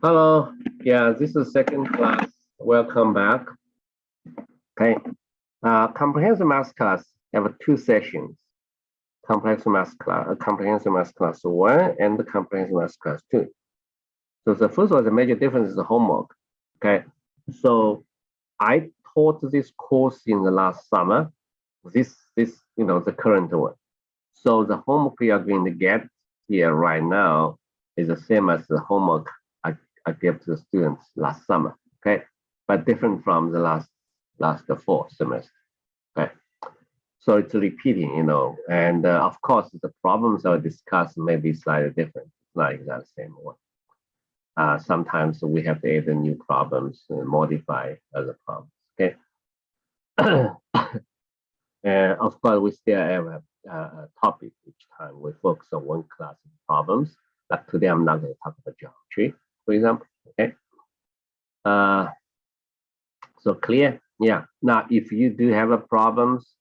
Hello. Yeah, this is second class. Welcome back. Okay. Comprehensive math class have two sessions. Comprehensive math class 1 and the comprehensive math class 2. So the first one, the major difference is the homework. Okay. So I taught this course in the last summer. This the current one. So the homework you are going to get here right now is the same as the homework I gave to the students last summer, okay? But different from the last fall semester, okay? So it's repeating, and of course the problems I discussed may be slightly different, not exactly the same one. Sometimes we have to add new problems and modify other problems, okay? And of course, we still have a topic each time. We focus on one class of problems. Like today, I'm not going to talk about geometry, for example. Okay. So clear? Yeah. Now, if you do have a problems,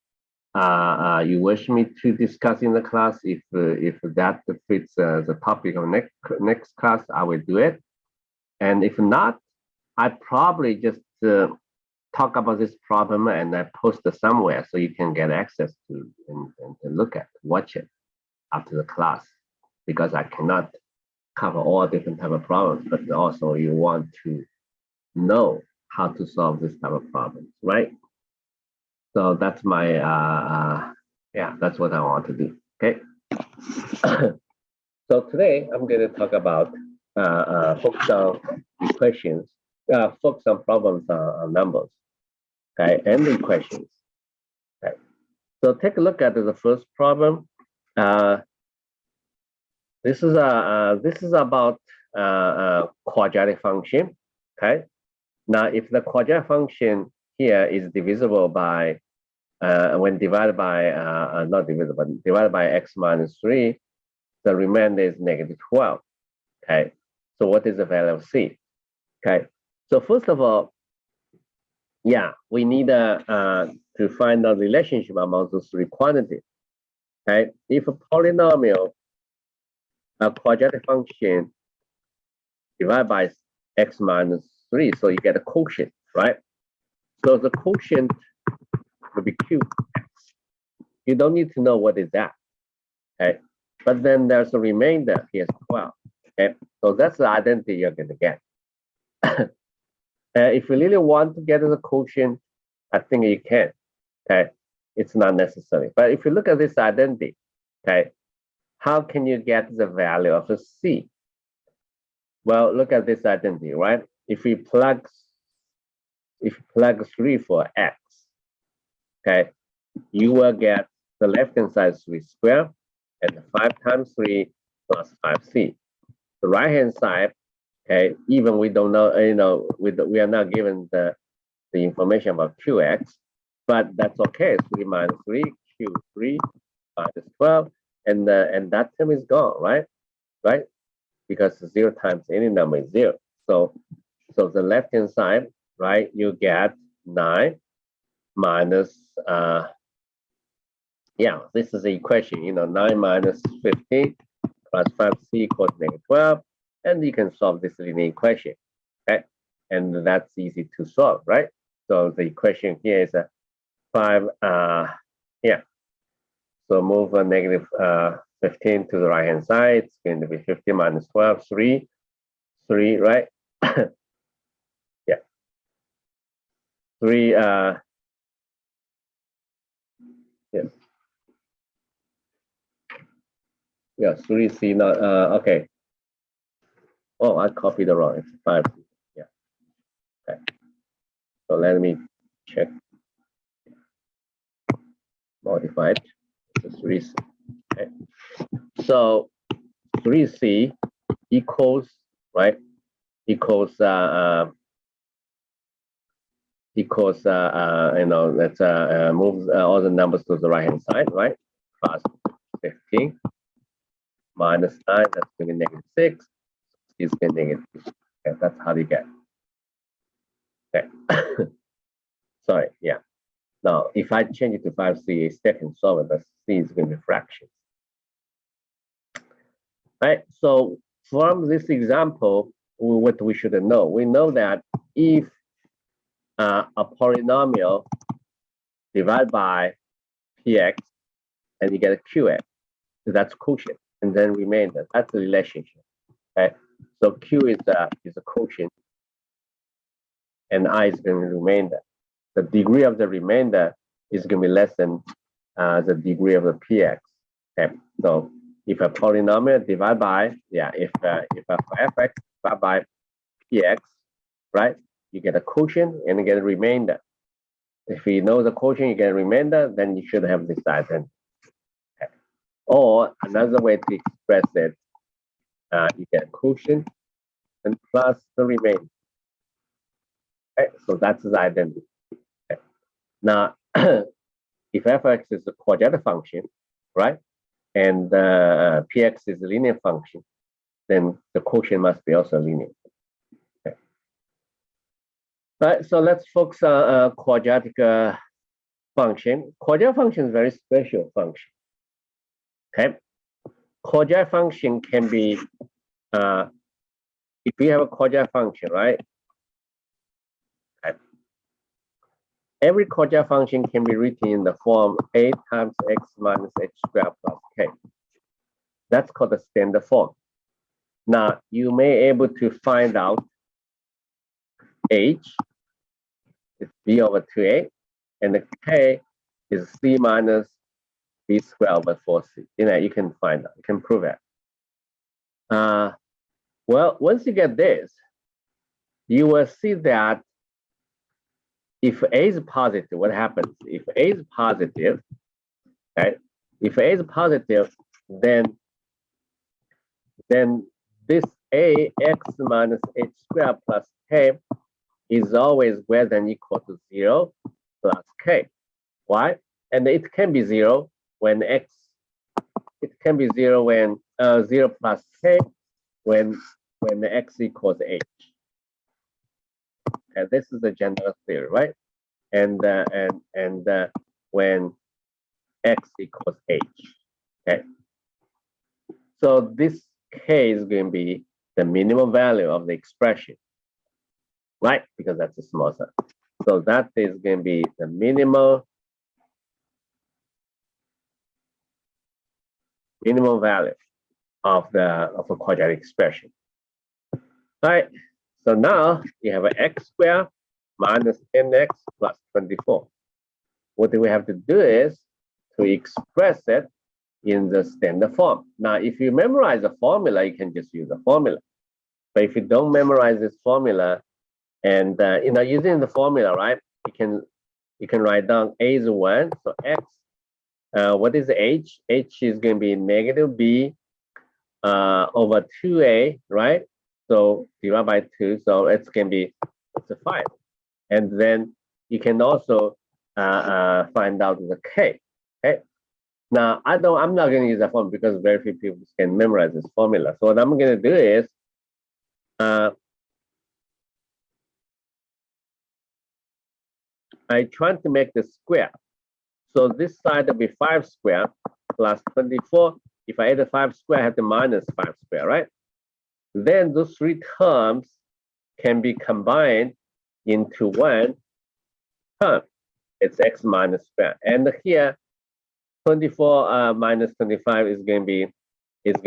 you wish me to discuss in the class, if that fits the topic of next class, I will do it. And if not, I probably just talk about this problem and I post it somewhere so you can get access to and look at, watch it after the class, because I cannot cover all different type of problems, but also you want to know how to solve this type of problems, right? So that's my, that's what I want to do, okay? So today I'm going to talk about focus on equations, focus on problems on numbers. Okay, and the equations. Okay, so take a look at the first problem. This is about quadratic function. Okay, now if the quadratic function here is divisible by when divided by not divisible, but divided by x minus 3, the remainder is -12. Okay, so what is the value of c? Okay, so first of all, yeah, we need to find the relationship among those three quantities. Okay, if a polynomial, a quadratic function divided by x minus 3, so you get a quotient, right? So the quotient will be qx. You don't need to know what is that. Okay, but then there's a remainder. Here's 12. Okay, so that's the identity you're going to get. If you really want to get the quotient, I think you can. Okay, it's not necessary. But if you look at this identity, okay, how can you get the value of a c? Well, look at this identity, right? If you plug 3 for x, okay, you will get the left-hand side 3 squared and 5 times 3 plus 5c. The right-hand side, okay, even we don't know, we are not given the information about qx, but that's okay. 3 minus 3, q3 minus 12, and that term is gone, right? Right? Because 0 times any number is 0. So the left-hand side, right, you get 9 minus, this is the equation, 9 minus 15 plus 5c equals -12, and you can solve this linear equation, okay? And that's easy to solve, right? So the equation here is 5, so move a -15 to the right-hand side. It's going to be 15 minus 12, 3, right? Yeah. 3, yes. Yeah, 3c, not, okay. Oh, I copied it wrong. It's 5. Yeah. Okay. So let me check. Modified. It's 3c. Okay. So 3c equals, right? Equals let's move all the numbers to the right hand side, right? Plus 15 minus 9, that's going to be -6. Is going to -2. Okay, that's how you get. Okay. Sorry, yeah. Now, if I change it to 5c, I still can solve it, but c is going to be fractions. Right. So from this example, what we should know. We know that if a polynomial divided by px and you get a qx, so that's quotient, and then remainder. That's the relationship. Okay, so q is a quotient, and I is going to be remainder. The degree of the remainder is going to be less than the degree of the px. Okay, so if a polynomial divided by if a fx divided by px, right, you get a quotient and you get a remainder. If you know the quotient, you get a remainder, then you should have this identity. Okay. Or another way to express it, you get a quotient and plus the remainder. Okay, so that's the identity. Okay. Now, if fx is a quadratic function, right, and px is a linear function, then the quotient must be also linear. Okay. All right, so let's focus on quadratic function. Quadratic function is a very special function. Okay, quadratic function can be if you have a quadratic function, right? Okay. Every quadratic function can be written in the form a times x minus h squared plus k. That's called the standard form. Now you may able to find out h is b over 2a, and the k is c minus b squared over 4c. You can find out, you can prove it. Well, once you get this, you will see that if a is positive, what happens? If a is positive, right? If a is positive, then this a x minus h squared plus k is always greater than or equal to 0 plus k. Why? And it can be 0 when x. It can be 0 when 0 plus k when the x equals h. And this is the general theory, right? And when x equals h. Okay. So this k is going to be the minimum value of the expression, right? Because that's a small set. So that is going to be the minimum value of a quadratic expression. All right. So now you have an x squared minus 10x plus 24. What we have to do is to express it in the standard form. Now, if you memorize the formula, you can just use the formula. But if you don't memorize this formula, and using the formula, right, you can write down a is 1, so x. What is h? H is going to be negative b over 2a, right? So divided by 2, so it's going to be a 5. And then you can also find out the k. Okay. Now I'm not going to use that formula because very few people can memorize this formula. So what I'm going to do is I try to make the square. So this side will be 5 squared plus 24. If I add a 5 squared, I have to minus 5 squared, right? Then those three terms can be combined into one term. It's x minus square. And here, 24 minus 25 is going to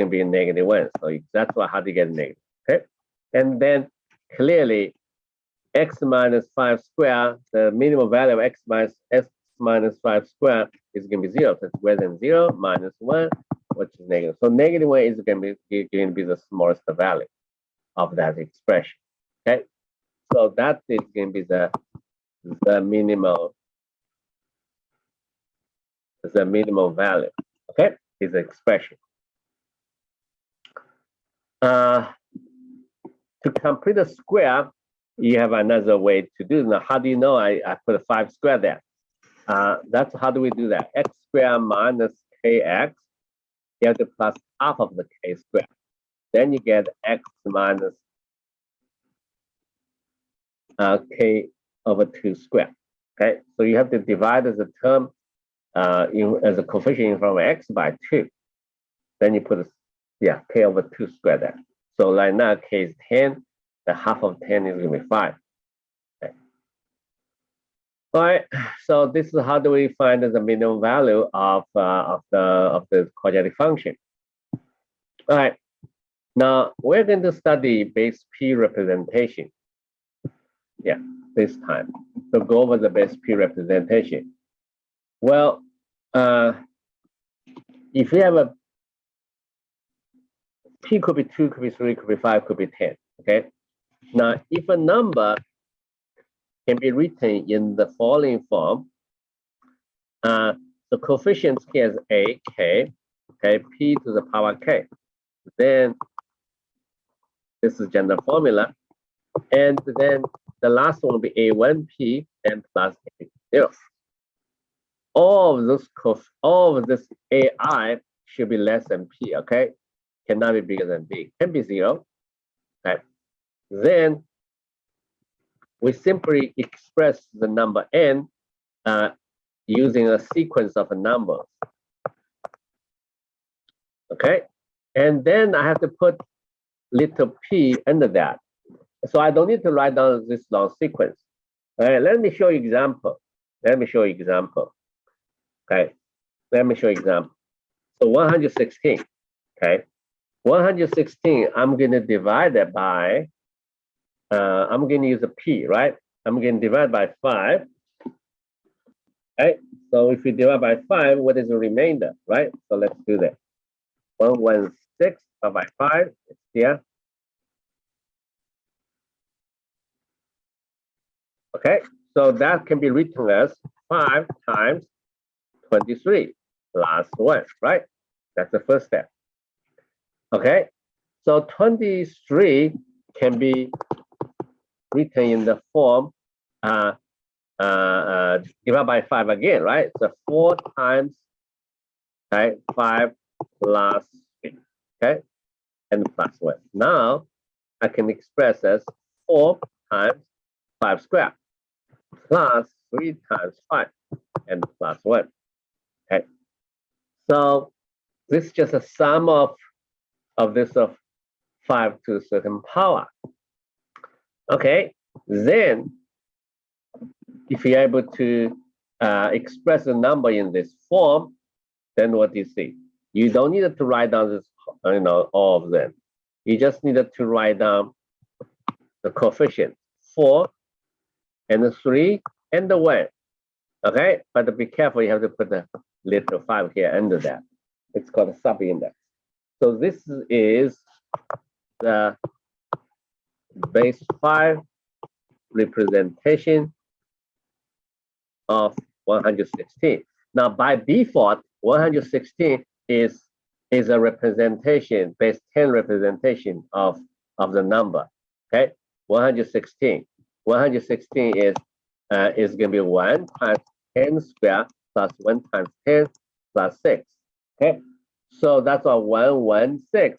be a negative 1. So that's how to get negative. Okay. And then clearly, x minus 5 squared, the minimum value of x minus 5 squared is going to be 0. So it's greater than 0 minus 1, which is negative. So negative 1 is going to be the smallest value of that expression. Okay. So that is going to be the minimal value. Okay, is the expression. To complete the square, you have another way to do it. Now, how do you know I put a 5 square there? That's how do we do that? X squared minus kx, you have to plus half of the k squared. Then you get x minus k over 2 squared. Okay, so you have to divide the term as a coefficient from x by 2. Then you put k over 2 squared there. So right now k is 10, The half of 10 is going to be 5. Okay. All right. So this is how do we find the minimum value of the quadratic function. All right. Now we're going to study base P representation. Yeah, this time. So go over the base P representation. Well, if you have a P could be 2, could be 3, could be 5, could be 10. Okay. Now, if a number can be written in the following form, the coefficients here is a, k, okay, p to the power k. Then this is general formula. And then the last one will be a1p and plus a0. All of this ai should be less than p, okay? Cannot be bigger than b, can be 0. Okay. Then we simply express the number n using a sequence of numbers. Okay, and then I have to put little p under that. So I don't need to write down this long sequence. All right, let me show you example. Let me show you example. Okay, let me show you example. So 116. Okay, 116. I'm going to divide it by. I'm going to use a p, right? I'm going to divide by 5. Okay, so if you divide by 5, what is the remainder, right? So let's do that. 116 by 5, it's here. Okay, so that can be written as 5 times 23 plus 1, right? That's the first step. Okay, so 23 can be written in the form divide by 5 again, right? So 4 times, right, 5 plus 3, okay, and plus 1. Now I can express as 4 times 5 squared plus 3 times 5 and plus 1. Okay, so this is just a sum of this of 5 to a certain power. Okay, then if you're able to express a number in this form, then what do you see? You don't need to write down this, all of them. You just needed to write down the coefficient 4 and the 3 and the 1. Okay, but be careful, you have to put the little 5 here under that. It's called a subindex. So this is the base 5 representation of 116. Now, by default, 116 is a representation, base 10 representation of the number. Okay, 116. 116 is going to be 1 times 10 squared plus 1 times 10 plus 6. Okay, so that's a 116.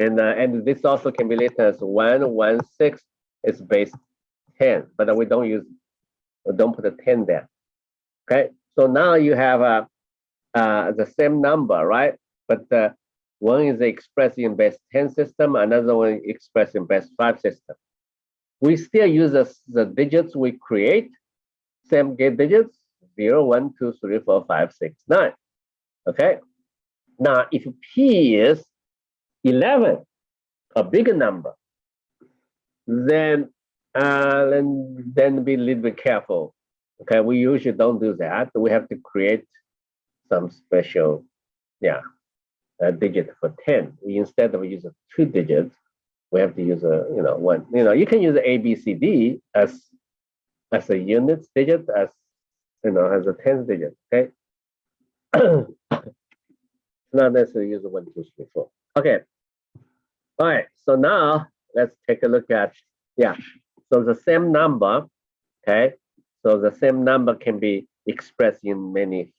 And this also can be written as 116 is base 10, but we don't put a 10 there. Okay, so now you have the same number, right? But one is expressed in base 10 system, another one expressed in base 5 system. We still use the digits we create, same gate digits, 0, 1, 2, 3, 4, 5, 6, 9. Okay, now if P is 11, a bigger number, then be a little bit careful. Okay, we usually don't do that. We have to create some special, digit for 10. Instead of using 2 digits, we have to use a 1. You can use A, B, C, D as a unit digit, as as a 10th digit. Okay. Not necessarily use 1, 2, 3, 4. Okay. All right. So now let's take a look at So the same number, okay. So the same number can be expressed in many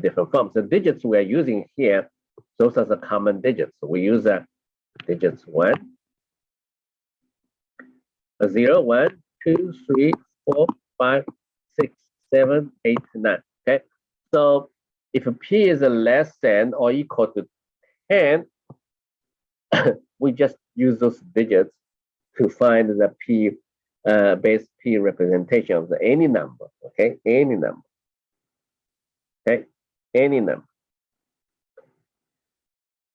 different forms. The digits we are using here, those are the common digits. So we use digits 1, 0, 1, 2, 3, 4, 5, 6, 7, 8, 9. Okay. So if P is less than or equal to 10, we just use those digits to find the base P representation of any number, okay? Any number, okay? Any number.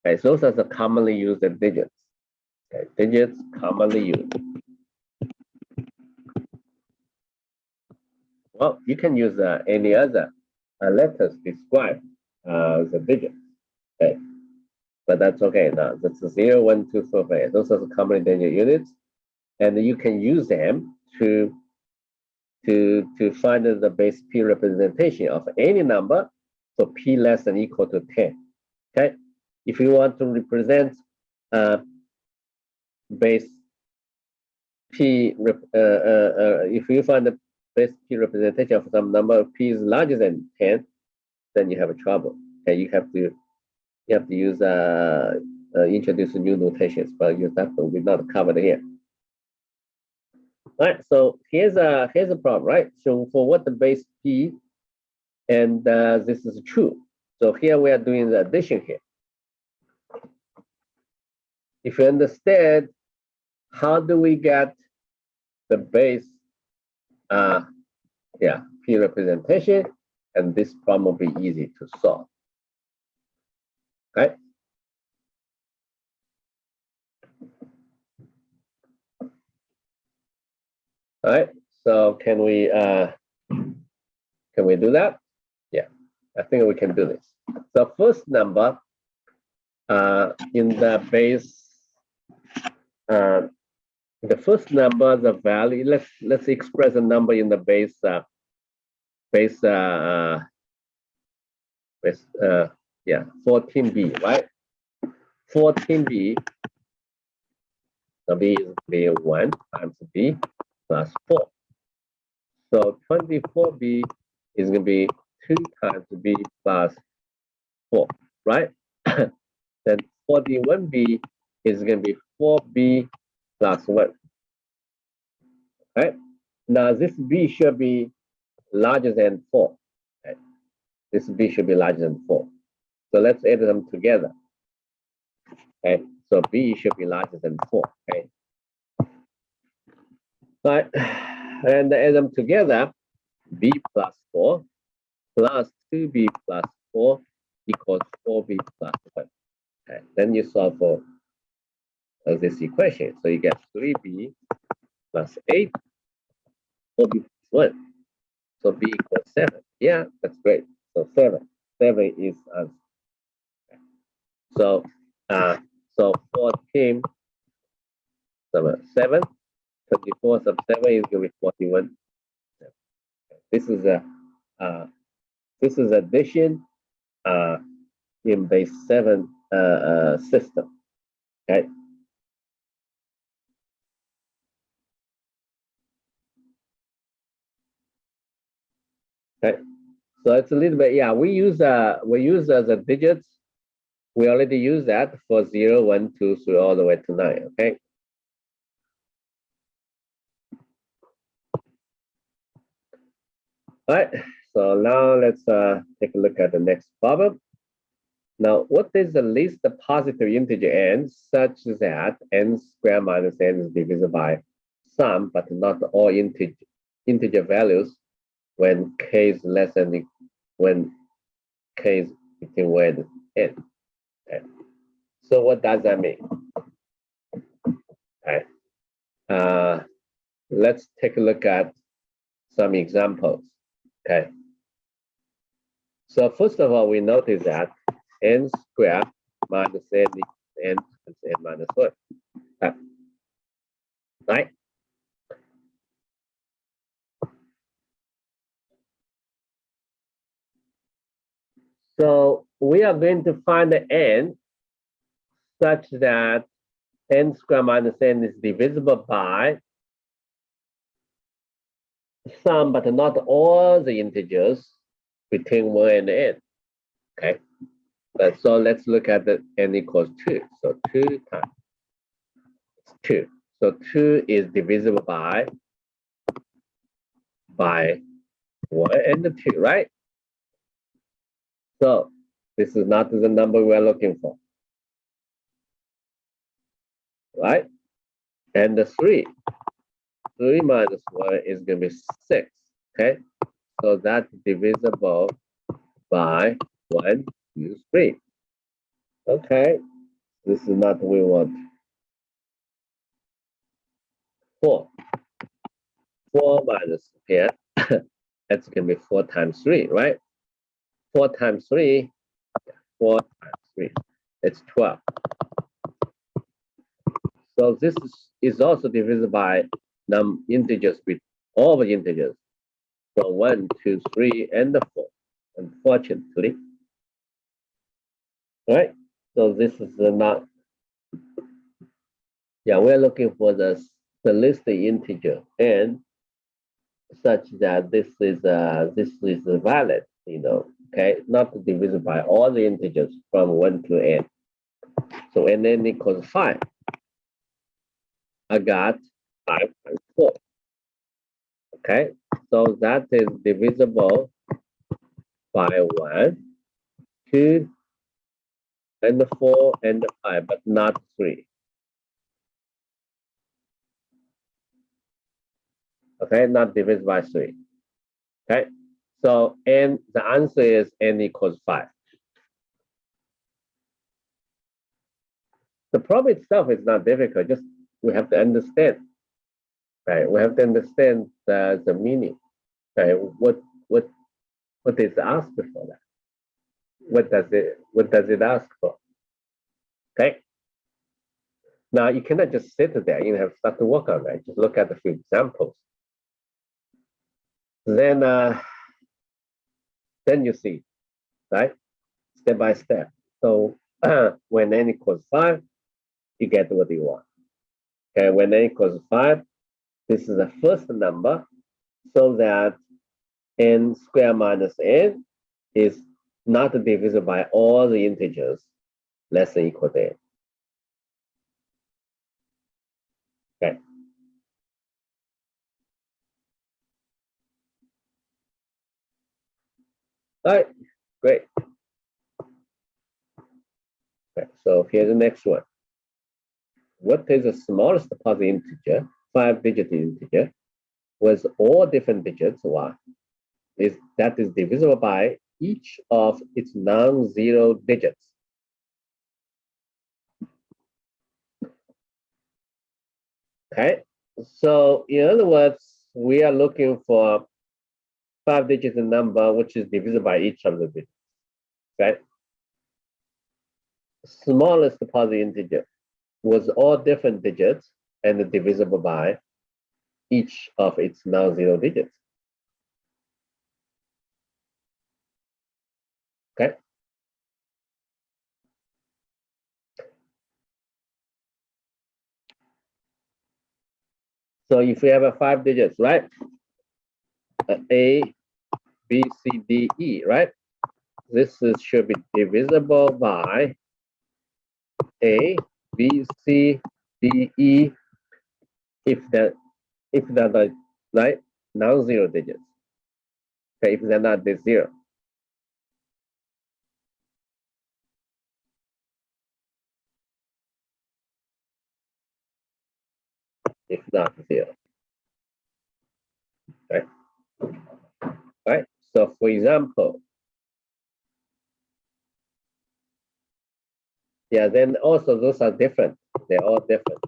Okay, so those are the commonly used digits. Okay, digits commonly used. Well, you can use any other letters describe the digits. Okay, but that's okay. Now that's 0, 1, 2, 3, 4. Those are the commonly digit units, and you can use them to find the base P representation of any number. So P less than equal to 10. Okay, if you want to represent base P, if you find the base P representation of some number P is larger than 10, then you have a trouble. Okay, you have to use introduce new notations, but that will be not covered here. All right, so here's a problem, right? So for what the base P, and this is true. So here we are doing the addition here. If you understand, how do we get the base P representation, and this problem will be easy to solve. Okay. All right. So can we do that? Yeah, I think we can do this. The first number in the base, the first number, the value. Let's express a number in the base 14b, right? 14b. So b is be 1 times b plus 4. So 24b is going to be 2 times b plus 4, right? Then 41b is going to be 4b plus 1. Right? Now this b should be larger than 4. Right? This b should be larger than 4. So let's add them together. Okay, so b should be larger than 4. Okay. All right, and add them together. B plus 4 plus 2b plus 4 equals 4b plus 1. Okay. Then you solve for this equation. So you get 3b plus 8, 4b plus 1. So b equals 7. Yeah, that's great. So 7. 7 is answer. Okay. So 14 7. 24 sub 7 is going to be 41. This is addition in base 7 system. Okay. Okay. So it's a little bit, yeah. We use the digits. We already use that for 0, 1, 2, 3, all the way to 9. Okay. All right. So now let's take a look at the next problem. Now, what is the least positive integer n such that n squared minus n is divisible by some, but not all integer values when k is less than when k is between 1 and n? Okay. So what does that mean? Okay. Let's take a look at some examples. Okay. So first of all, we notice that n squared minus n equals n times n minus 1. Right? So we are going to find the n such that n squared minus n is divisible by some, but not all the integers between 1 and n. Okay. So let's look at the n equals 2. So 2 times 2. So 2 is divisible by 1 and 2, right? So this is not the number we're looking for. Right? And the 3 minus 1 is going to be 6. Okay, so that's divisible by 1, 2, 3. Okay, this is not what we want. 4. 4 minus here, that's going to be 4 times 3, right? 4 times 3, 4 times 3, it's 12. So this is also divisible by integers with all the integers. So 1, 2, 3, and the 4, unfortunately. Right? So this is not, yeah, we're looking for the least integer and such that this is valid, okay, not divisible by all the integers from 1 to n. So n equals 5. I got 5 times 4. Okay, so that is divisible by 1, 2, and the 4 and the 5, but not 3. Okay, not divisible by 3. Okay, so n, the answer is n equals 5. The problem itself is not difficult, just we have to understand. Right, we have to understand the meaning. Right, what is asked for that? What does it ask for? Okay. Now you cannot just sit there. You have to start to work on that. Just look at a few examples. Then you see, right? Step by step. So when n equals 5, you get what you want. Okay, when n equals 5, this is the first number, so that n squared minus n is not divisible by all the integers less than or equal to n. Okay. All right, great. Okay, so here's the next one. What is the smallest positive integer, 5-digit integer, with all different digits, that is divisible by each of its non-zero digits? Okay, so in other words, we are looking for 5-digit number which is divisible by each of the digits. Okay, smallest positive integer was all different digits and divisible by each of its non-zero digits. Okay. So if we have a 5 digits, right? A, B, C, D, E, right? This should be divisible by A, B, C, D, E, if they're right non-zero digits. Okay, if they're not the zero. If not zero. Right? Right? So for example, yeah, then also those are different. They're all different.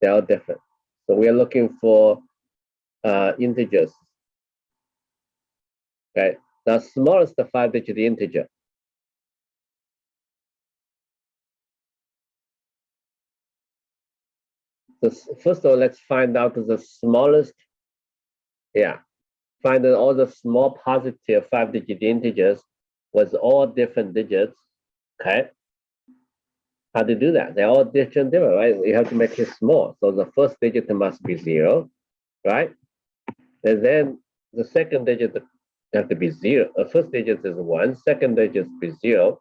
They're all different. So we are looking for integers. Okay. The smallest 5-digit integer. So first of all, let's find out the smallest. Yeah. Find all the small positive 5-digit integers with all different digits. Okay. How to do that? They're all different, right? You have to make it small. So the first digit must be 0, right? And then the second digit have to be 0. The first digit is 1, second digit is 0.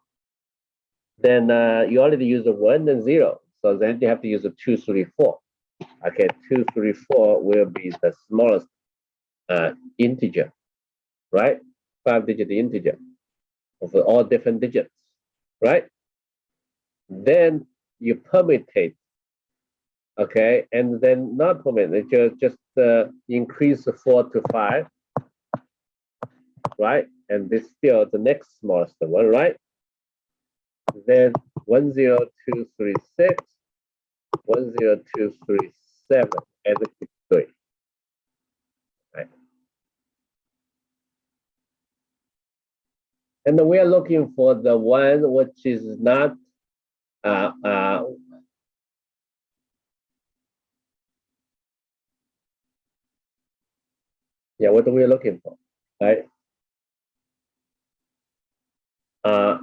Then you already use a 1 and 0. So then you have to use a 2, 3, 4. Okay, 2, 3, 4 will be the smallest integer, right? 5-digit integer of all different digits, right? Then you permutate Okay, and then not permanent, just increase 4 to 5, right? And this still the next smallest one, right? Then 10236, 10237, and 3. Right? And we are looking for the one which is not yeah, what are we looking for? Right?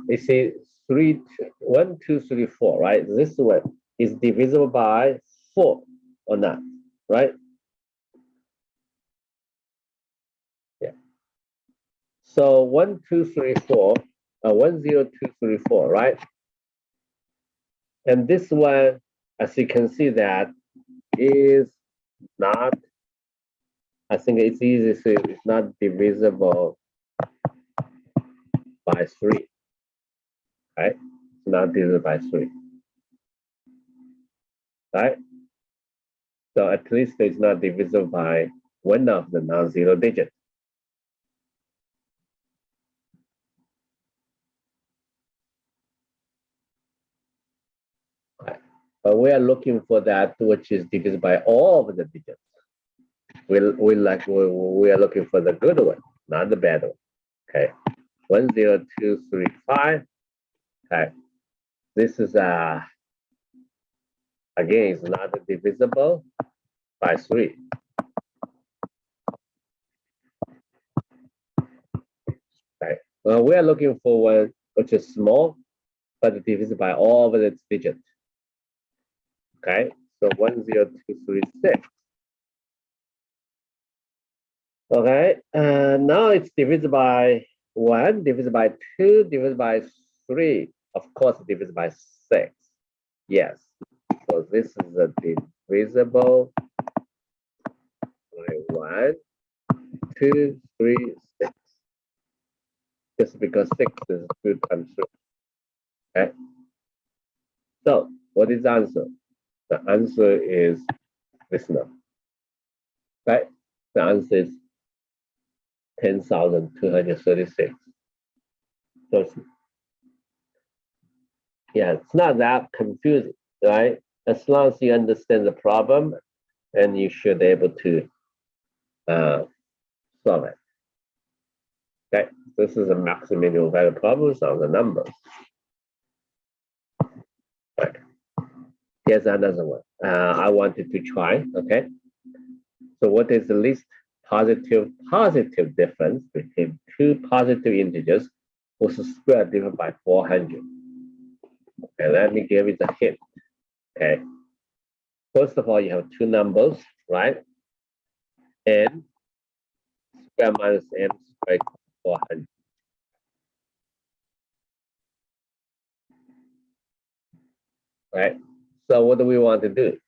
You see 3, 1, 2, 3, 4, right? This one is divisible by 4 or not, right? Yeah. So 1, 2, 3, 4, 1, 0, 2, 3, 4, right? And this one, as you can see, that is not, I think it's easy to say it's not divisible by 3, right? It's not divisible by 3, right? So at least it's not divisible by one of the non-zero digits. Right. But we are looking for that which is divisible by all of the digits. We are looking for the good one, not the bad one. Okay, 1, 0, 2, 3, 5. Okay, this is again is not divisible by 3. Okay, well, we are looking for one which is small, but divisible by all of its digits. Okay, so 1, 0, 2, 3, 6. Okay, now it's divided by 1, divided by 2, divided by 3. Of course, divided by 6. Yes, so this is a divisible by 1, 2, 3, 6. Just because 6 is 2 times 3. Okay, so what is the answer? The answer is this number. Okay, the answer is 10,236. So yeah, it's not that confusing, right? As long as you understand the problem, and you should be able to solve it. Okay, this is a maximum value problem on the numbers. Right. Here's another one. I wanted to try. Okay, so what is the least positive difference between two positive integers whose square divided by 400? Okay, let me give it a hint. Okay, first of all, you have two numbers, right? N square minus m squared equals 400. Right? So what do we want to do?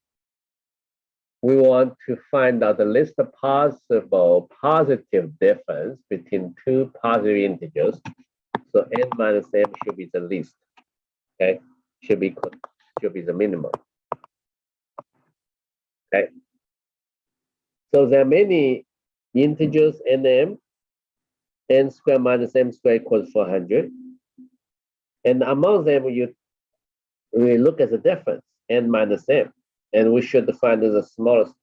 We want to find out the least possible positive difference between two positive integers. So n minus m should be the least. Okay, should be the minimum. Okay. So there are many integers n m. N squared minus m squared equals 400. And among them, we look at the difference, n minus m, and we should find the smallest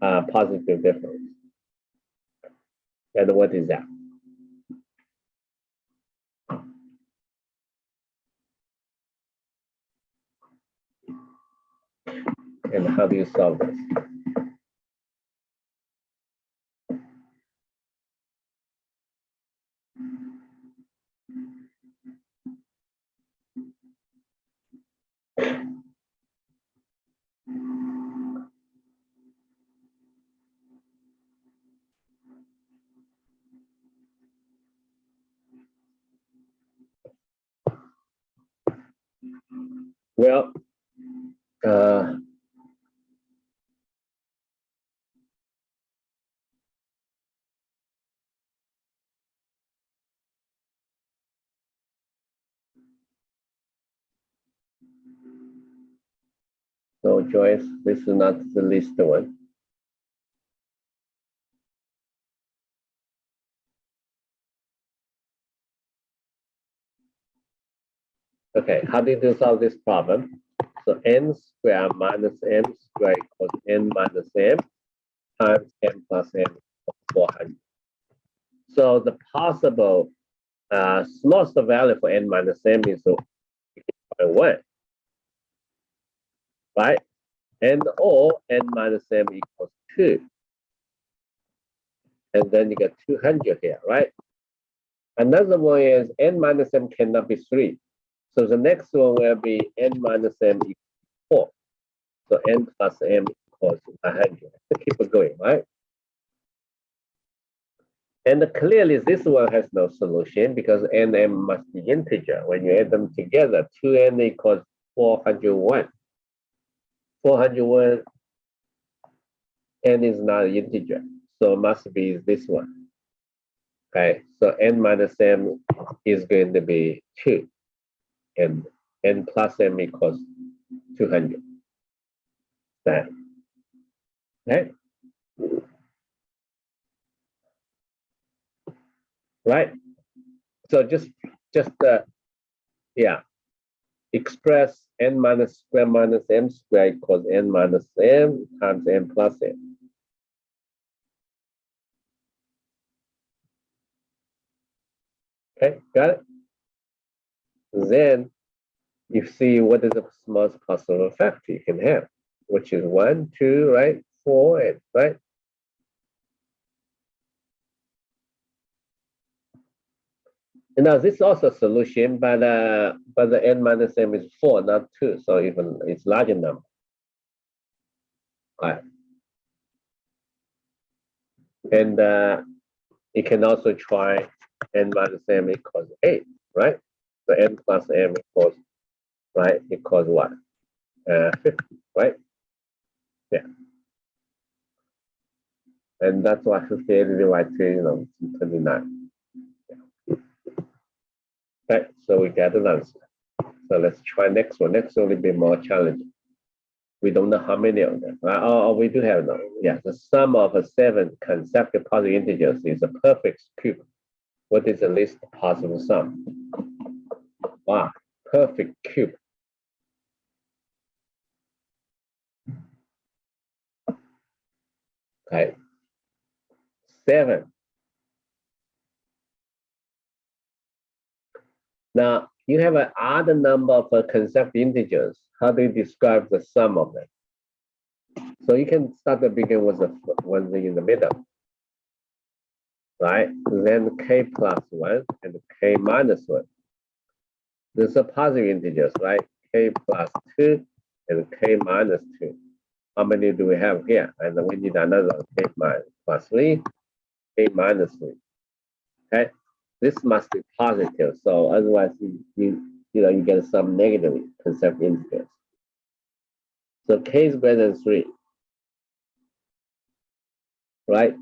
positive difference. And what is that? And how do you solve this? Well, So Joyce, this is not the least one. Okay, how did you solve this problem? So n squared minus m squared equals n minus m times m plus m equals 400. So the possible smallest value for n minus m is 1, right? And or n minus m equals 2. And then you get 200 here, right? Another one is n minus m cannot be 3. So the next one will be n minus m equals 4. So n plus m equals 100. Keep it going, right? And clearly this one has no solution because n m must be integer. When you add them together, 2n equals 401. 401, n is not an integer. So it must be this one. Okay, so n minus m is going to be 2. And n plus m equals 200. That. Okay. Right. So just yeah, express n minus square minus m square equals n minus m times m plus m. Okay, got it? Then you see what is the smallest possible factor you can have, which is 1, 2, right? 4, 8, right? And now this is also a solution, but the n minus m is 4, not 2, so even it's larger number. All right. And you can also try n minus m equals 8, right? So n plus m equals, right, equals what? 50, right? Yeah. And that's why 58 divided to, 29. Yeah. Right, so we get an answer. So let's try next one. Next one will be more challenging. We don't know how many of them. Oh, we do have no. Yeah, the sum of 7 consecutive positive integers is a perfect cube. What is the least possible sum? Wow, perfect cube. Okay. 7. Now, you have an odd number of consecutive integers. How do you describe the sum of them? So you can start to begin with the one in the middle, right? Then k plus 1 and k minus 1. These are positive integers, right? K plus 2 and k minus 2. How many do we have here? And we need another k plus 3, k minus 3. Okay, this must be positive. So otherwise, you get some negative consecutive integers. So k is greater than 3, right?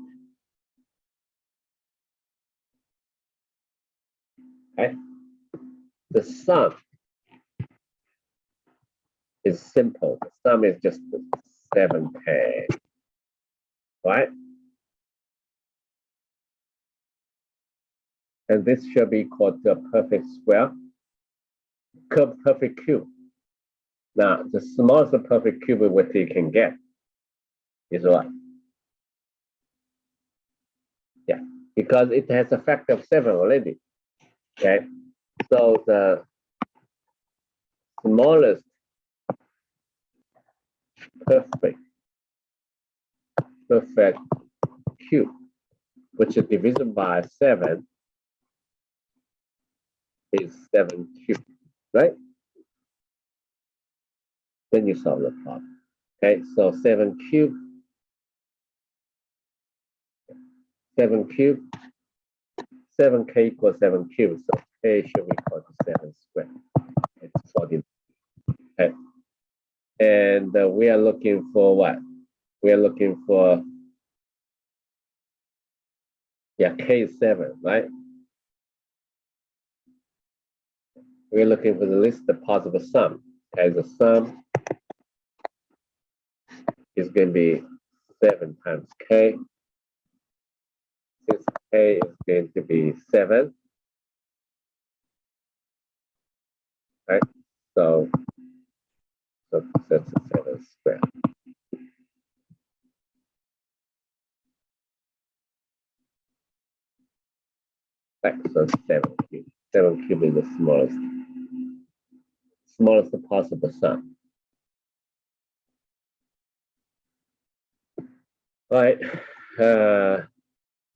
Okay. The sum is simple. The sum is just 7k, right? And this should be equal to a perfect square, perfect cube. Now, the smallest perfect cube what you can get is what? Yeah, because it has a factor of 7 already. Okay, so the smallest perfect cube, which is divisible by 7, is 7 cubed, right? Then you solve the problem. Okay, so 7 cubed, 7 cubed, 7k equals 7 cubed, so k should be equal to 7 squared. It's 40. Okay. And we are looking for what? We are looking for, yeah, k is 7, right? We're looking for the least possible sum. Okay, the sum is going to be 7 times k. Since k is going to be 7, right? So that's 7 squared. Right, so 7 cubed. 7 cubed is the smallest possible sum. Right.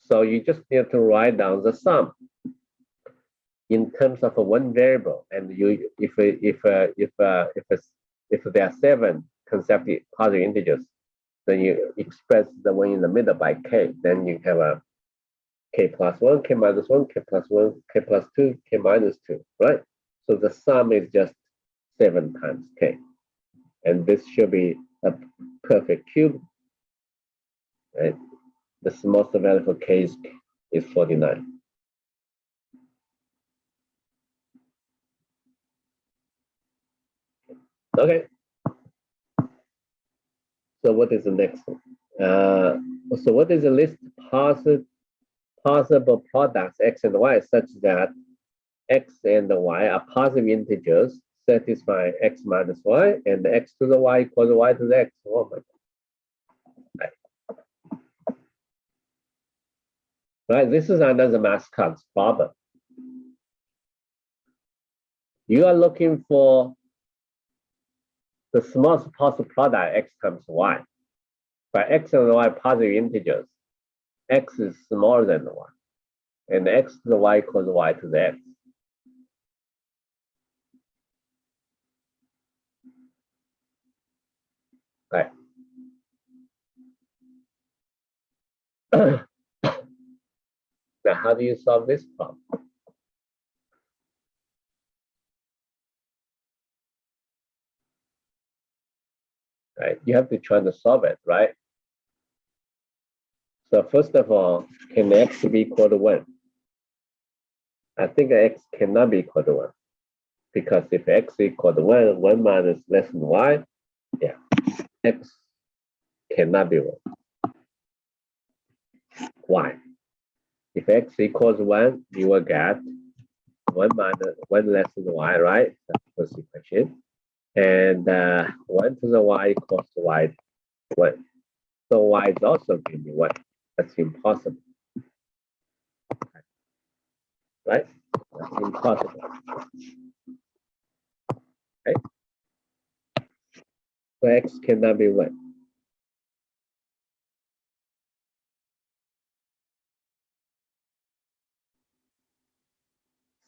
So you just need to write down the sum in terms of one variable, and you if there are 7 consecutive positive integers, then you express the one in the middle by k. Then you have a k plus 1, k minus 1, k plus 1, k plus 2, k minus 2, right? So the sum is just 7 times k, and this should be a perfect cube, right? The smallest value for k is 49. Okay. So what is the next one? So what is the list possible products x and y such that x and y are positive integers satisfying x minus y and x to the y equals y to the x? Oh my God. Right, this is another Mathcounts problem. You are looking for the smallest possible product x times y. But x and y are positive integers. X is smaller than y. And x to the y equals y to the x. Right. Now, how do you solve this problem? Right, you have to try to solve it, right? So first of all, can x be equal to 1? I think x cannot be equal to 1. Because if x equal to 1, 1 minus less than y, yeah, x cannot be 1. Why? If x equals 1, you will get 1 minus 1 less than y, right? That's the first equation. And 1 to the y equals y 1. So y is also going to be 1. That's impossible. Right? That's impossible. Okay? So x cannot be 1.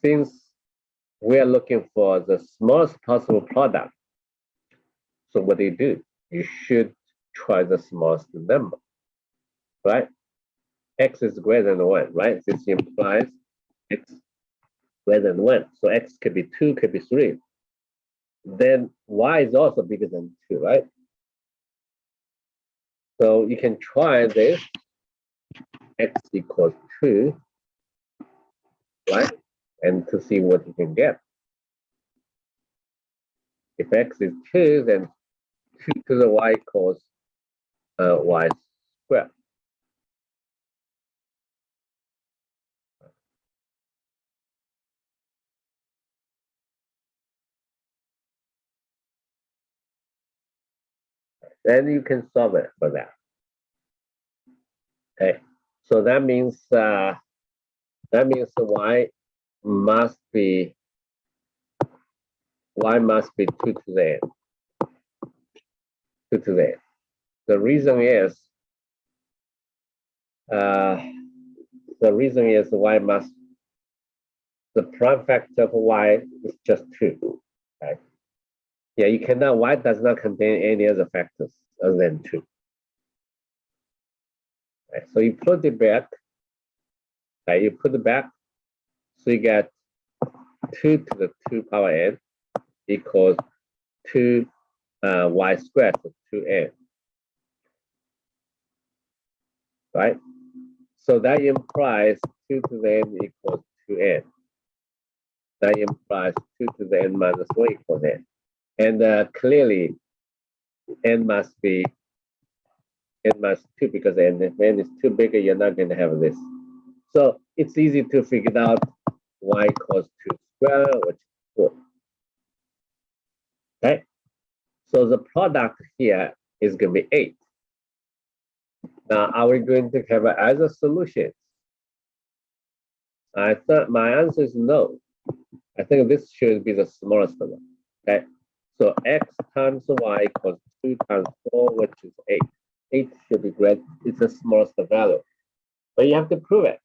Since we are looking for the smallest possible product, so what do? You should try the smallest number, right? X is greater than 1, right? This implies x greater than 1. So x could be 2, could be 3. Then y is also bigger than 2, right? So you can try this, x equals 2, right? And to see what you can get. If x is 2, then 2 to the y equals y squared. Then you can solve it for that. Okay, so that means the y must be 2 to the n. 2 to the n. The reason is y must, the prime factor of y is just 2. Okay. Yeah, you cannot, y does not contain any other factors other than 2. Right, so you put it back, right, you put it back, so you get 2 to the 2 power n equals 2 y squared, so 2n. Right? So that implies 2 to the n equals 2n. That implies 2 to the n minus 1 equals n. And clearly, n must be n minus 2 because n, if n is too big, you're not going to have this. So it's easy to figure out y equals 2 square, which is 4. Okay, so the product here is going to be 8. Now, are we going to have other solutions? I thought my answer is no. I think this should be the smallest one. Okay, so x times y equals 2 times 4, which is 8. 8 should be great. It's the smallest value, but you have to prove it.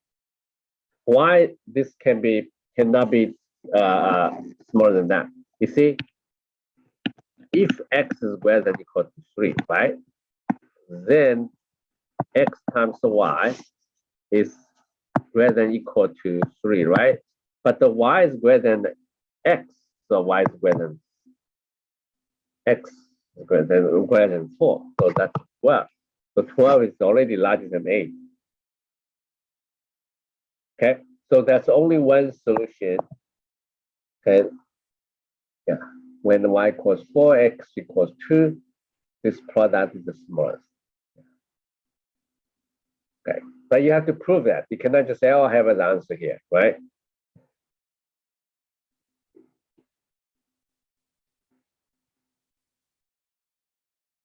Why this cannot be smaller than that? You see, if x is greater than or equal to 3, right? Then x times y is greater than or equal to 3, right? But the y is greater than x, so y is greater than x is greater than 4, so that's 12. So 12 is already larger than 8. Okay, so that's only one solution. Okay, yeah, when y equals 4, x equals 2, this product is the smallest. Okay, but you have to prove that. You cannot just say, oh, I have an answer here, right?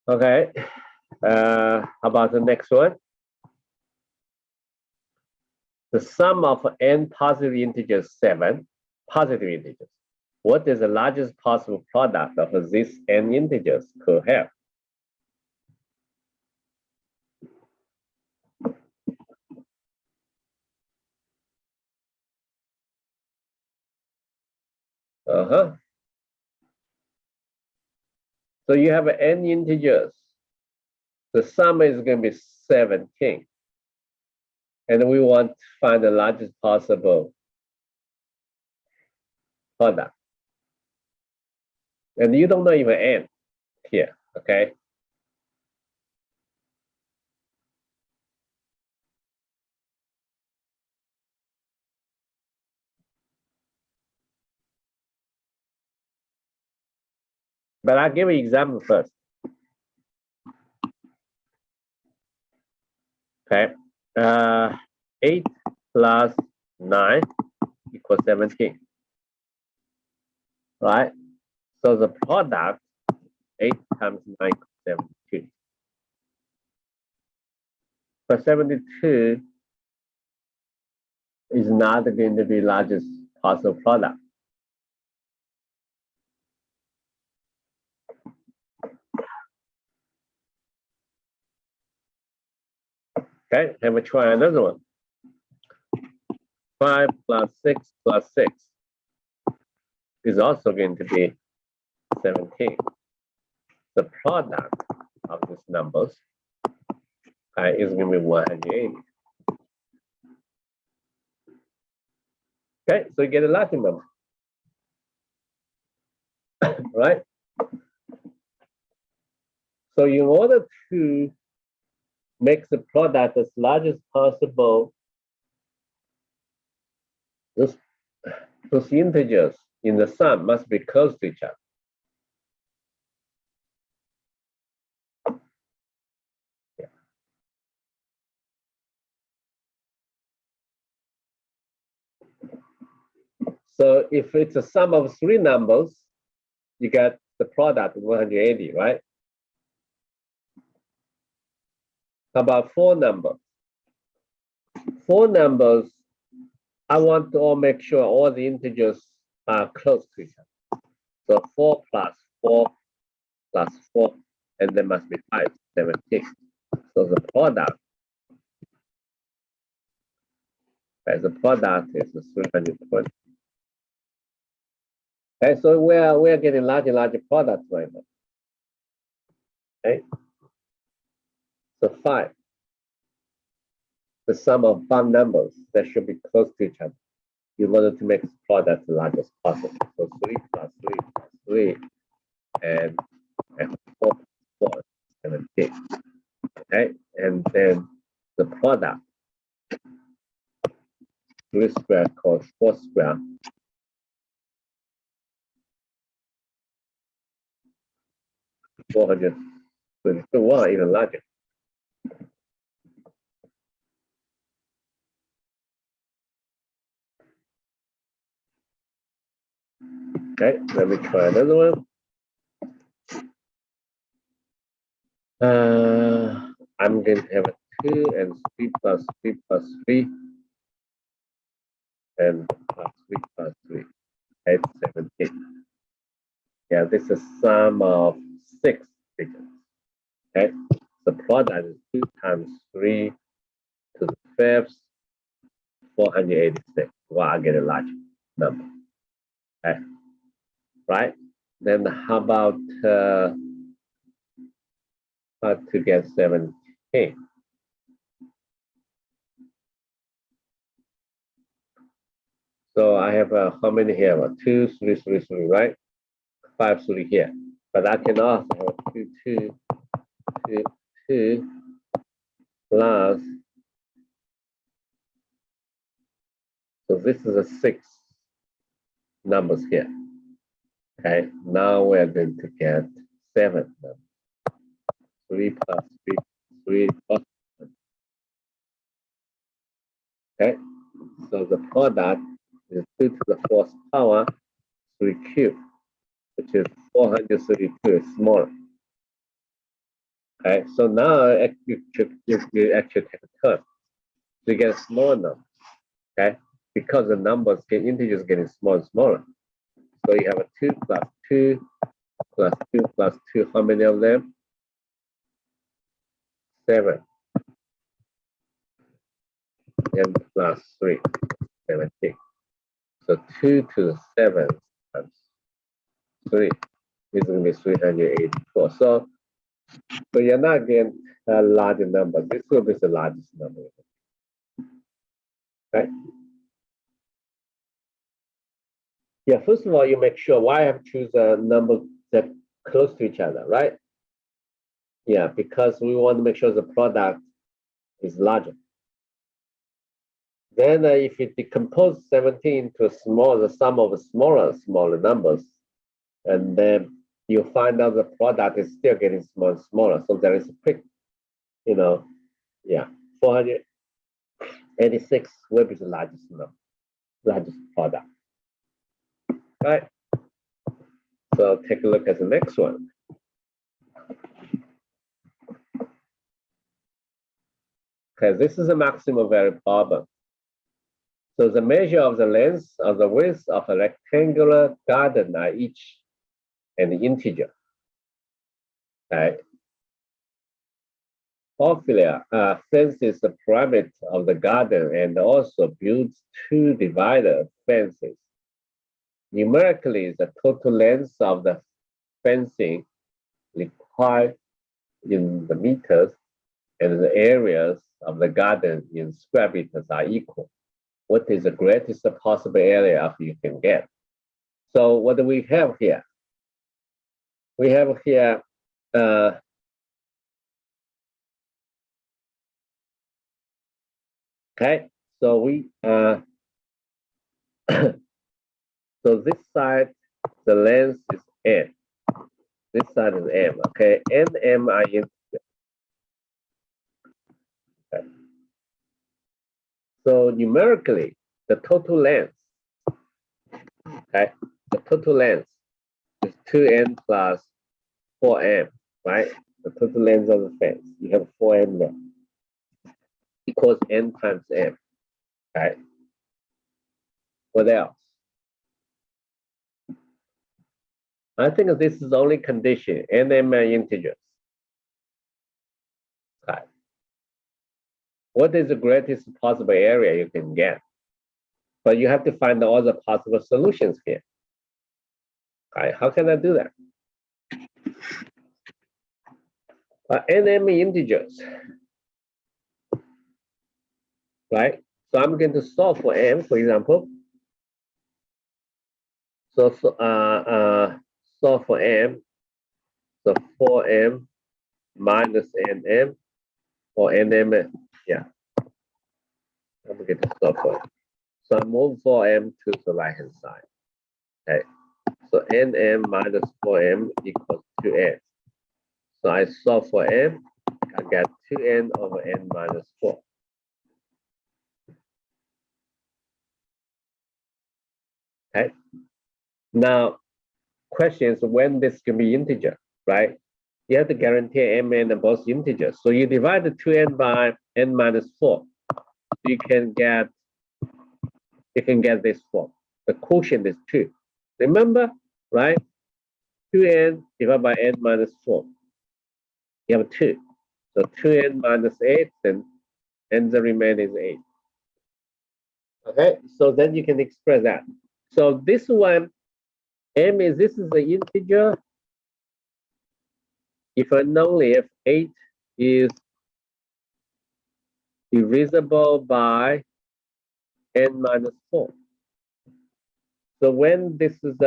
Okay, how about the next one? The sum of n positive integers 7, positive integers. What is the largest possible product of these n integers could have? So you have n integers. The sum is going to be 17. And we want to find the largest possible product. And you don't know even n here, okay? But I'll give you an example first. Okay, 8 plus 9 equals 17, right? So the product, 8 times 9 equals 72. But 72 is not going to be largest possible product. Okay, and we try another one. 5 plus 6 plus 6 is also going to be 17. The product of these numbers is going to be 180. Okay, so you get a Latin number, right? So in order to make the product as large as possible, those integers in the sum must be close to each other. Yeah. So if it's a sum of 3 numbers, you get the product 180, right? How about 4 numbers? 4 numbers, I want to all make sure all the integers are close to each other. So 4 plus 4 plus 4, and there must be 5, 17. So the product, is 320. Okay, so we're getting larger and larger products right now. Okay, so 5. The sum of 5 numbers that should be close to each other in order to make the product the largest possible. So 3 plus 3 plus 3 and 4 plus 4 is 17. Okay, and then the product 3 squared equals 4 squared. 432, wow, even larger. Okay, let me try another one. I'm going to have a 2 and 3 plus 3 plus 3 and plus 3 plus 3. 8, 17. Yeah, this is sum of 6 digits. Okay, the product is 2 times 3 to the fifth, 486. Well, I get a large number. Okay, right? Then how about how to get 17? So I have how many here? 2, 3, 3, 3, right? 5, 3 here. But I can also have 2, 2, 2, 2 plus. So this is a 6 numbers here. Okay, now we're going to get 7 numbers. 3 plus 3, 3 plus 1. Okay, so the product is 2 to the 4th power 3 cubed, which is 432. It's smaller. Okay, so now you actually take a turn. So you get a smaller number. Okay, because the numbers get integers getting smaller and smaller. So you have a 2 plus 2 plus 2 plus 2. How many of them? 7. And plus 3, 17. So 2 to the 7 times 3 is going to be 384. So you're not getting a large number. This will be the largest number. Right? Yeah, first of all, you make sure why I have to choose a number that close to each other, right? Yeah, because we want to make sure the product is larger. Then if you decompose 17 to the sum of smaller numbers, and then you find out the product is still getting smaller. So there is a quick, yeah, 486 will be the largest number, largest product. Right. So take a look at the next one. Okay, this is a maximal variable problem. So the measure of the length of the width of a rectangular garden are each an integer. Okay. Ophelia fences the perimeter of the garden and also builds 2 divider fences. Numerically, the total length of the fencing required in the meters and the areas of the garden in square meters are equal. What is the greatest possible area you can get? So what do we have here? We have here okay, so we so this side, the length is n. This side is m. Okay, n m are in. Okay. So numerically, the total length, okay, the total length is 2n plus 4m, right? The total length of the fence. You have 4m there. Equals n times m. Okay. What else? I think this is the only condition. N m are integers. Okay. What is the greatest possible area you can get? But you have to find all the possible solutions here. Okay. How can I do that? N m integers. Right? So I'm going to solve for m, for example. So solve for m. So 4m minus nm or nm. Yeah. I'm going to solve for it. So I move 4m to the right hand side. Okay. So nm minus 4m equals 2n. So I solve for m. I get 2n over n minus 4. Okay. Now, question is when this can be integer, right? You have to guarantee m and n are both integers. So you divide the 2n by n minus 4. You can get this form. The quotient is 2. Remember, right? 2n divided by n minus 4. You have 2. So 2n minus 8, then n the remainder is 8. Okay, so then you can express that. So this one, this is the integer. If and only if 8 is divisible by n minus 4. So when this is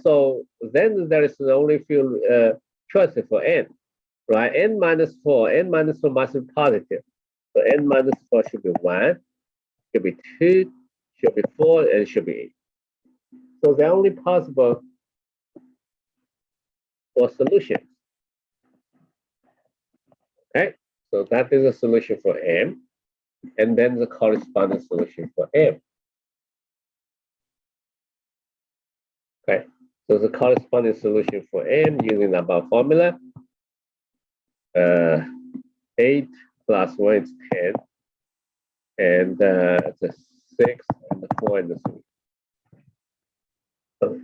so then there is only few choices for n, right? N minus 4 must be positive. So n minus 4 should be 1, should be 2, should be 4, and should be 8. So they're only possible for solutions. Okay, so that is a solution for m, and then the corresponding solution for m. Okay, so the corresponding solution for m using the above formula, 8 plus 1 is 10, and the 6 and the 4 and the 3. So,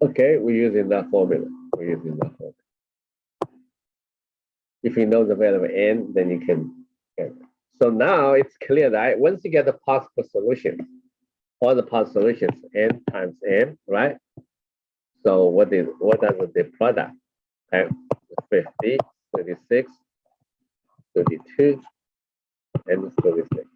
okay, we're using that formula. If you know the value of n, then you can get it. So now it's clear that once you get the possible solutions, all the possible solutions, n times m, right? So what does the product? Okay, 50, 36, 32, and 36.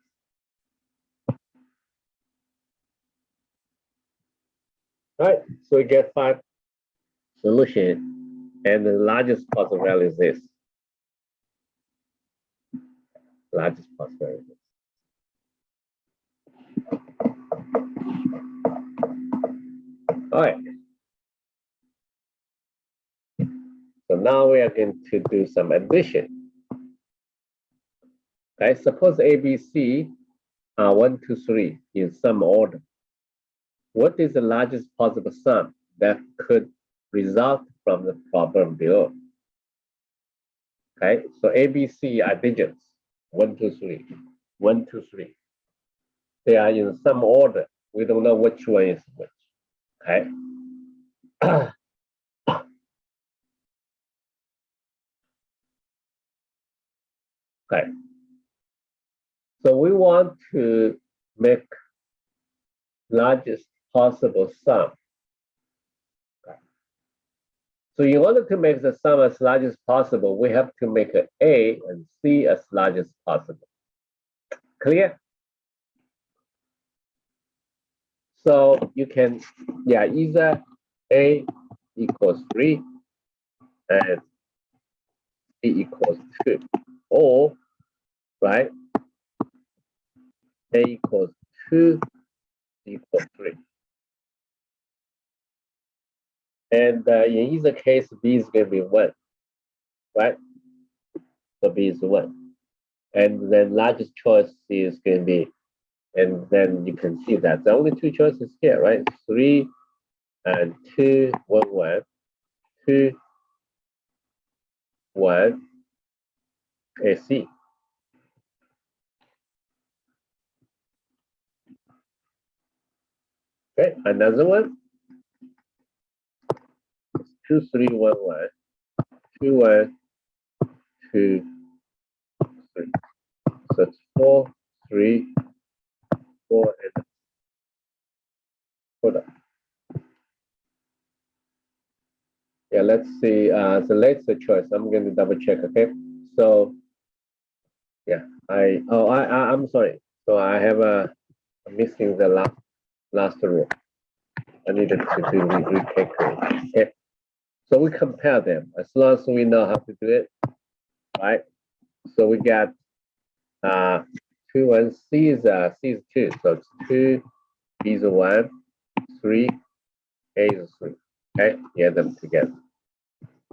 Right, so we get 5 solutions, and the largest possible value is this. Largest possible value is this. All right. So now we are going to do some addition. Okay, suppose ABC 1, 2, 3 in some order. What is the largest possible sum that could result from the problem below? Okay, so ABC are digits 1, 2, 3, 1, 2, 3. They are in some order. We don't know which one is which. Okay. Okay. So we want to make largest possible sum. Okay. So in order to make the sum as large as possible, we have to make A and C as large as possible. Clear? So you can, either A equals 3 and C equals 2, or, right, A equals 2, C equals 3. And in either case, B is going to be 1, right? So B is 1. And then largest choice is going to be, and then you can see that the only 2 choices here, right? 3 and 2, 1, 1, 2, 1, AC. Okay, another one. 2, 3, 1, 1, 2, 1, 2, 3. So it's 4, 3, 4, and hold on. Yeah, let's see. The latest choice. I'm going to double check. Okay, so yeah, I'm sorry. So I have I'm missing the last row. I needed to do recalculate. Okay, so we compare them as long as we know how to do it, right? So we got 2 and C is 2, so it's 2, B is 1, 3, A is 3. Okay, get them together.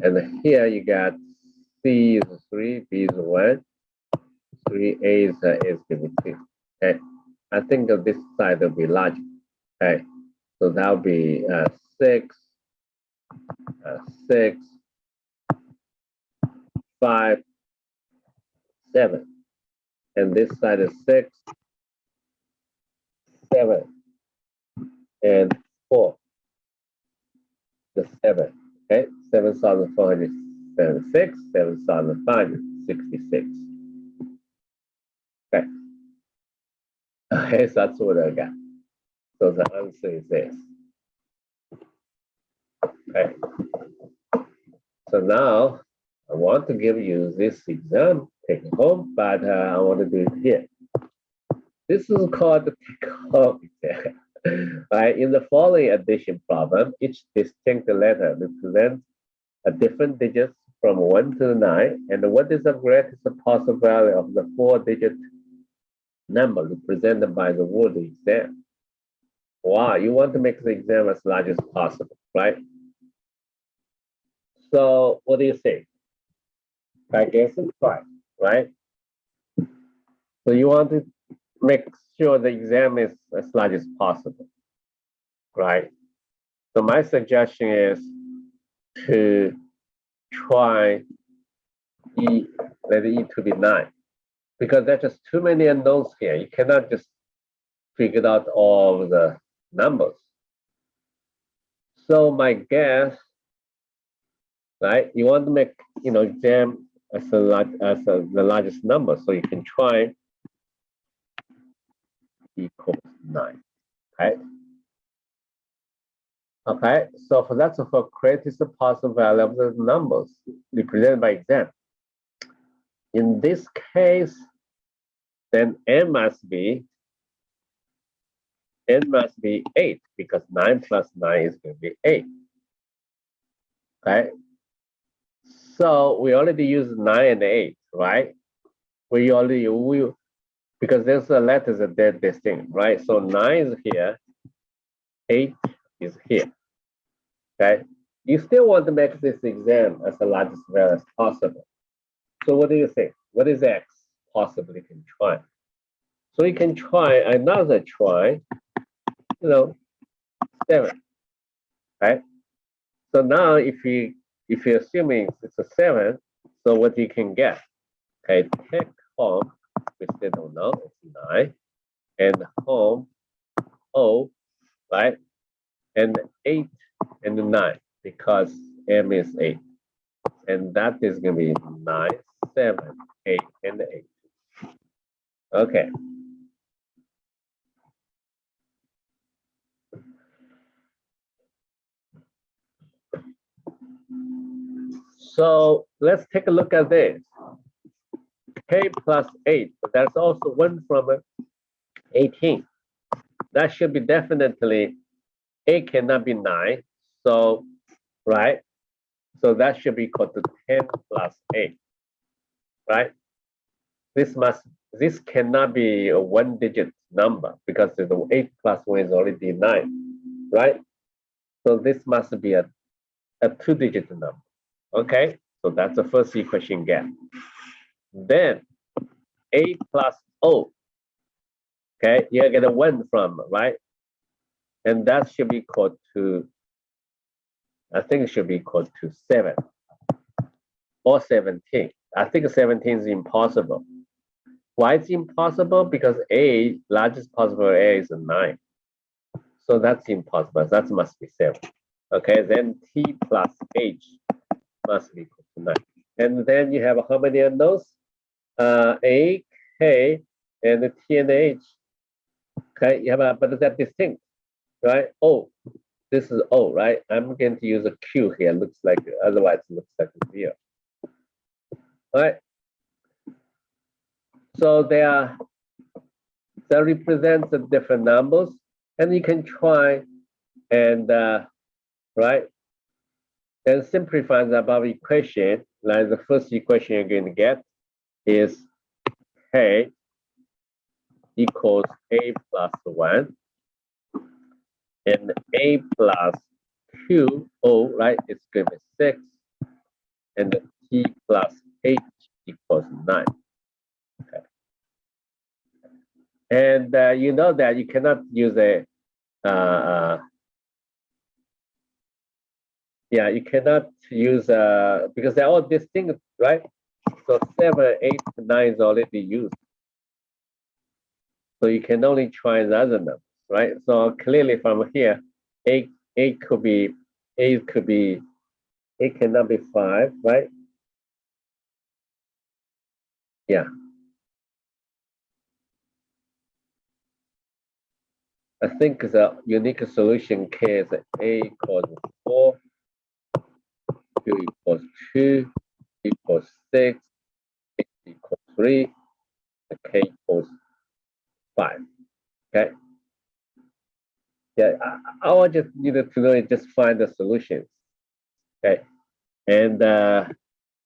And here you got C is 3, B is 1, 3, A is 2. Okay, I think this side will be larger. Okay, So that'll be 6, 6, 5, 7. And this side is 6, 7, and 4. The 7. Okay, 7,476, 7,566. Okay. Okay, so that's what I got. So the answer is this. Okay. So now I want to give you this exam, take it home, but I want to do it here. This is called the take-home exam. Right? In the following addition problem, each distinct letter represents a different digits from 1 to 9, and what is the greatest possible value of the 4-digit number represented by the word exam? Wow, you want to make the exam as large as possible, right? So what do you think? I guess it's fine, right? So you want to make sure the exam is as large as possible, right? So my suggestion is to try let E to be 9, because there's just too many unknowns here. You cannot just figure out all the numbers. So my guess, right? You want to make exam as the largest number, so you can try equals 9, right? Okay, so for that's for greatest possible value of the numbers represented by exam. In this case, then n must be 8, because 9 plus 9 is going to be 8. Okay, so we already used 9 and 8, right? Because there's the letters that they're distinct, right? So 9 is here, 8 is here. Okay, you still want to make this exam as the largest value as possible. So what do you think? What is X possibly can try? So you can try another try, 7, right? So now if you're assuming it's a 7, so what you can get? Okay, take home, we still don't know, it's 9, and home, right? And 8 and 9, because M is 8. And that is going to be 9, 7, 8, and 8. Okay. So let's take a look at this. K plus 8, but there's also 1 from 18. That should be definitely, 8 cannot be 9. So, right? So that should be equal to 10 plus 8, right? This cannot be a 1-digit number, because the 8 plus 1 is already 9, right? So this must be a 2-digit number. Okay, so that's the first equation get. Then 8 plus O. Okay, you get a 1 from, right? And that should be equal to, I think it should be equal to 7 or 17. I think 17 is impossible. Why it's impossible? Because A, largest possible A is a 9. So that's impossible. That must be 7. Okay, then T plus H must be equal to 9. And then you have how many unknowns? A, K, and the T and H. Okay, you have but they're distinct, right? O, this is O, right? I'm going to use a Q here. Looks like, otherwise it looks like a 0. All right. So that represents the different numbers, and you can try and right, then simplify the above equation. Like the first equation you're going to get is K equals A plus 1, and A plus Q, O, right, it's going to be 6, and the T plus H equals 9. Okay. And you know that you cannot use a Yeah, you cannot use because they're all distinct, right? So 7, 8, 9 is already used. So you can only try the other numbers, right? So clearly from here, 8 could be, 8 could be, 8 cannot be 5, right? Yeah. I think the unique solution case A equals 4, Q equals 2, equals 6, X equals 3, and K equals 5. Okay. Yeah, I just needed to know is just find the solutions. Okay. And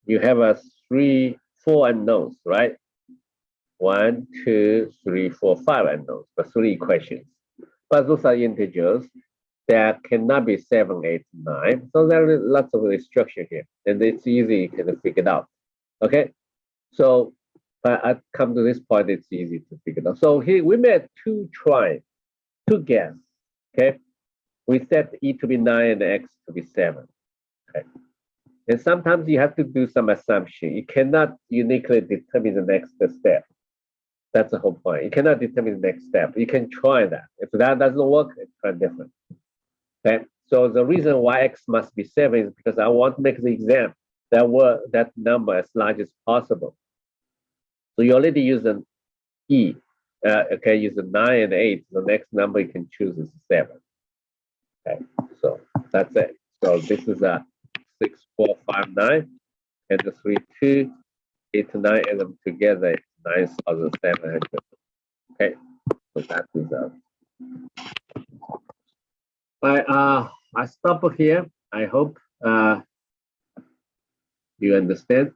you have a 4 unknowns, right? 1, 2, 3, 4, 5 unknowns, but 3 equations. But those are integers. There cannot be 7, 8, 9. So there is lots of instruction here, and it's easy, you can figure it out. Okay. So I come to this point, it's easy to figure it out. So here we made 2 tries, 2 guesses. Okay. We set E to be 9 and X to be 7. Okay. And sometimes you have to do some assumption. You cannot uniquely determine the next step. That's the whole point. You cannot determine the next step. You can try that. If that doesn't work, try different. Okay. So the reason why X must be 7 is because I want to make the exam that number as large as possible. So you already use an E. Okay, use a 9 and 8. The next number you can choose is 7. Okay, so that's it. So this is a 6, 4, 5, 9, and the 3, 2, 8, 9, and them together it's 9,700. Okay, so that is I stop here. I hope you understand.